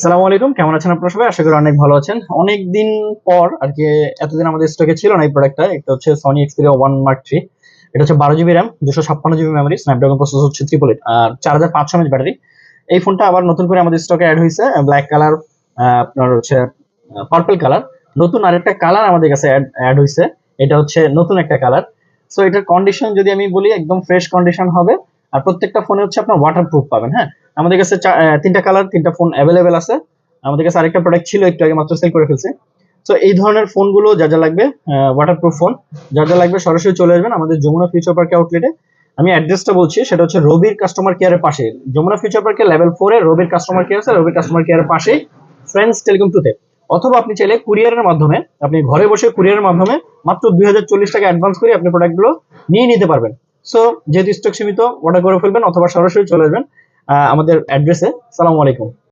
সালামু আলাইকুম, কেমন আছেন আপনারা সবাই? আশা করি অনেক ভালো আছেন। অনেকদিন পর আর কি, এতদিন আমাদের স্টকে ছিল না এই প্রোডাক্টটা। একটা হচ্ছে সনি এক্সপিরিয়া 1 মার্ক 3। এটা হচ্ছে 12 GB RAM, 256 GB memory, Snapdragon processor হচ্ছে 888 আর 4500 mAh ব্যাটারি। এই ফোনটা আবার নতুন করে আমাদের স্টকে অ্যাড হয়েছে, ব্ল্যাক কালার, আপনার হচ্ছে পার্পল কালার। নতুন আরেকটা কালার আমাদের কাছে অ্যাড হয়েছে, এটা হচ্ছে নতুন একটা কালার। সো এটার কন্ডিশন যদি আমি বলি, একদম ফ্রেশ কন্ডিশন হবে। আর প্রত্যেকটা ফোনে হচ্ছে আপনার ওয়াটার প্রুফ পাবেন। হ্যাঁ, আমাদের কাছে তিনটা কালার, তিনটা ফোন অ্যাভেলেবেল আছে। আমাদের কাছে আরেকটা প্রোডাক্ট ছিল, একটু আগে মাত্র সেল করে ফেলছে। তো এই ধরনের ফোনগুলো যা যা লাগবে, ওয়াটারপ্রুফ ফোন যা যা লাগবে, সরাসরি চলে আসবেন আমাদের যমুনা ফিউচার পার্ক আউটলেটে। আমি অ্যাড্রেসটা বলছি, সেটা হচ্ছে রবির কাস্টমার কেয়ারের পাশে। যমুনা ফিউচার পার্কের লেভেল 4 এ রবির কাস্টমার কেয়ার আছে, রবির কাস্টমার কেয়ারের পাশেই ফ্রেন্ডস টেলিকম 2 তে। অথবা আপনি চাইলে কুরিয়ারের মাধ্যমে, আপনি ঘরে বসে কুরিয়ারের মাধ্যমে মাত্র 2040 টাকা অ্যাডভান্স করে আপনি প্রোডাক্টগুলো নিয়ে নিতে পারবেন। সো যেহেতু স্টক সীমিত, অর্ডার করে ফেলবেন অথবা সরাসরি চলে আসবেন আমাদের অ্যাড্রেসে। সালামু আলাইকুম।